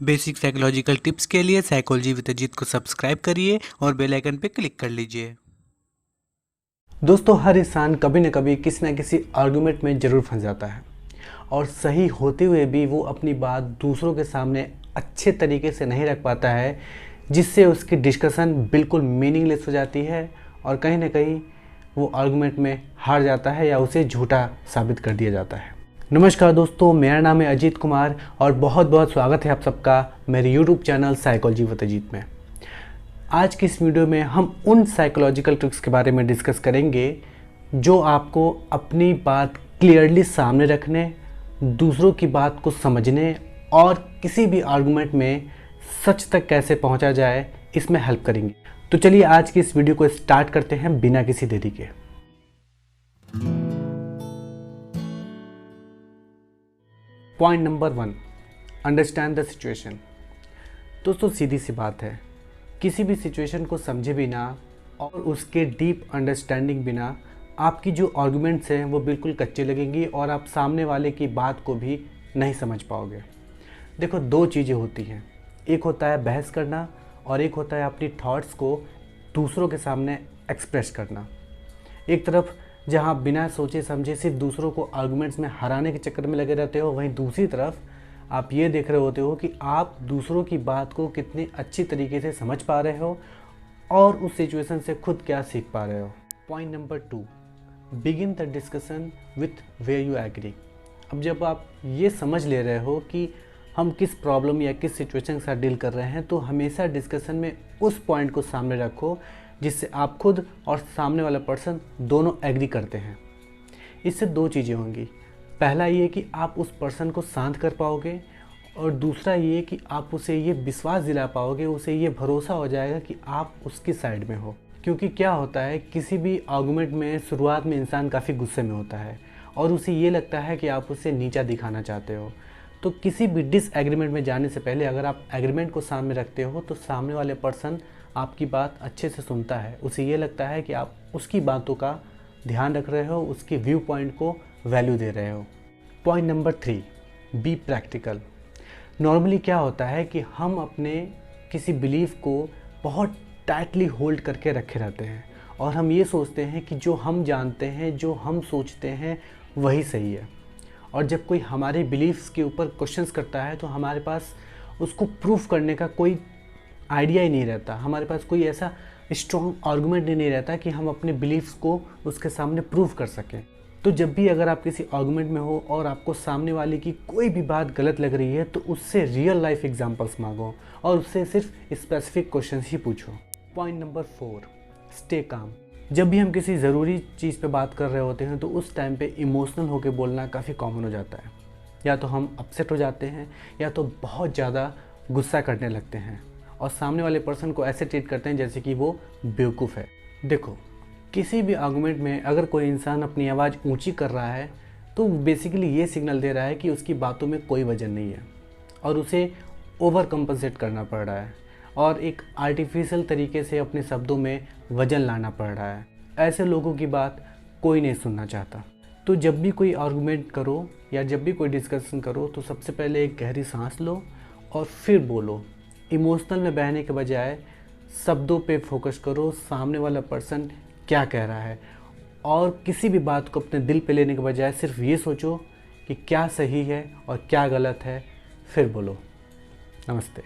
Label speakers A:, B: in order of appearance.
A: Basic psychological tips के लिए psychology with Ajit को सब्सक्राइब करिए और बेल आइकन पे क्लिक कर लीजिए।
B: दोस्तों, हर इंसान कभी न कभी किसी न किसी आर्गुमेंट में ज़रूर फंस जाता है और सही होते हुए भी वो अपनी बात दूसरों के सामने अच्छे तरीके से नहीं रख पाता है, जिससे उसकी डिस्कशन बिल्कुल मीनिंगलेस हो जाती है और कहीं ना कहीं वो आर्गुमेंट में हार जाता है या उसे झूठा साबित कर दिया जाता है। नमस्कार दोस्तों, मेरा नाम है अजीत कुमार और बहुत बहुत स्वागत है आप सबका मेरे YouTube channel psychology with Ajit में। आज की इस वीडियो में हम उन साइकोलॉजिकल ट्रिक्स के बारे में डिस्कस करेंगे जो आपको अपनी बात क्लियरली सामने रखने, दूसरों की बात को समझने और किसी भी आर्गुमेंट में सच तक कैसे पहुंचा जाए इसमें हेल्प करेंगे। तो चलिए आज की इस वीडियो को स्टार्ट करते हैं बिना किसी देरी के। Point number 1, understand the situation. दोस्तों, सीधी सी बात है, किसी भी सिचुएशन को समझे बिना और उसके डीप अंडरस्टैंडिंग बिना आपकी जो आर्गुमेंट्स हैं वो बिल्कुल कच्चे लगेंगी और आप सामने वाले की बात को भी नहीं समझ पाओगे। देखो, दो चीज़ें होती हैं, एक होता है बहस करना और एक होता है अपनी थॉट्स को दूसरों के सामने एक्सप्रेस करना। एक तरफ जहाँ बिना सोचे समझे सिर्फ दूसरों को आर्गुमेंट्स में हराने के चक्कर में लगे रहते हो, वहीं दूसरी तरफ आप ये देख रहे होते हो कि आप दूसरों की बात को कितनी अच्छी तरीके से समझ पा रहे हो और उस सिचुएशन से खुद क्या सीख पा रहे हो। Point number 2, begin the discussion with where you agree. अब जब आप ये समझ ले रहे हो कि हम किस प्रॉब्लम या किस सिचुएशन के साथ डील कर रहे हैं, तो हमेशा डिस्कशन में उस पॉइंट को सामने रखो जिससे आप खुद और सामने वाला पर्सन दोनों एग्री करते हैं। इससे दो चीज़ें होंगी, पहला ये कि आप उस पर्सन को शांत कर पाओगे और दूसरा ये कि आप उसे ये विश्वास दिला पाओगे, उसे ये भरोसा हो जाएगा कि आप उसकी साइड में हो। क्योंकि क्या होता है, किसी भी आर्गुमेंट में शुरुआत में इंसान काफ़ी गुस्से में होता है और उसे ये लगता है कि आप उसे नीचा दिखाना चाहते हो। तो किसी भी डिसएग्रीमेंट में जाने से पहले अगर आप एग्रीमेंट को सामने रखते हो तो सामने वाले पर्सन आपकी बात अच्छे से सुनता है, उसे ये लगता है कि आप उसकी बातों का ध्यान रख रहे हो, उसकी व्यू पॉइंट को वैल्यू दे रहे हो। Point number 3, be practical. Normally क्या होता है कि हम अपने किसी बिलीफ को बहुत टाइटली होल्ड करके रखे रहते हैं और हम ये सोचते हैं कि जो हम जानते हैं, जो हम सोचते हैं वही सही है। और जब कोई हमारे बिलीफ्स के ऊपर क्वेश्चंस करता है तो हमारे पास उसको प्रूफ करने का कोई आइडिया ही नहीं रहता, हमारे पास कोई ऐसा स्ट्रॉन्ग आर्गुमेंट ही नहीं रहता कि हम अपने बिलीफ्स को उसके सामने प्रूव कर सकें। तो जब भी अगर आप किसी आर्गुमेंट में हो और आपको सामने वाले की कोई भी बात गलत लग रही है तो उससे रियल लाइफ एग्जांपल्स मांगो और उससे सिर्फ स्पेसिफिक क्वेश्चंस ही पूछो। Point number 4, stay calm. जब भी हम किसी ज़रूरी चीज़ पे बात कर रहे होते हैं तो उस टाइम पे इमोशनल होकर बोलना काफ़ी कॉमन हो जाता है। या तो हम अपसेट हो जाते हैं या तो बहुत ज़्यादा गुस्सा करने लगते हैं और सामने वाले पर्सन को ऐसे ट्रीट करते हैं जैसे कि वो बेवकूफ़ है। देखो, किसी भी आर्गुमेंट में अगर कोई इंसान अपनी आवाज़ ऊंची कर रहा है तो बेसिकली ये सिग्नल दे रहा है कि उसकी बातों में कोई वजन नहीं है और उसे ओवर कंपनसेट करना पड़ रहा है और एक आर्टिफिशियल तरीके से अपने शब्दों में वजन लाना पड़ रहा है। ऐसे लोगों की बात कोई नहीं सुनना चाहता। तो जब भी कोई आर्गुमेंट करो या जब भी कोई डिस्कशन करो तो सबसे पहले एक गहरी सांस लो और फिर बोलो। इमोशनल में बहने के बजाय शब्दों पे फोकस करो, सामने वाला पर्सन क्या कह रहा है, और किसी भी बात को अपने दिल पे लेने के बजाय सिर्फ ये सोचो कि क्या सही है और क्या गलत है, फिर बोलो। नमस्ते।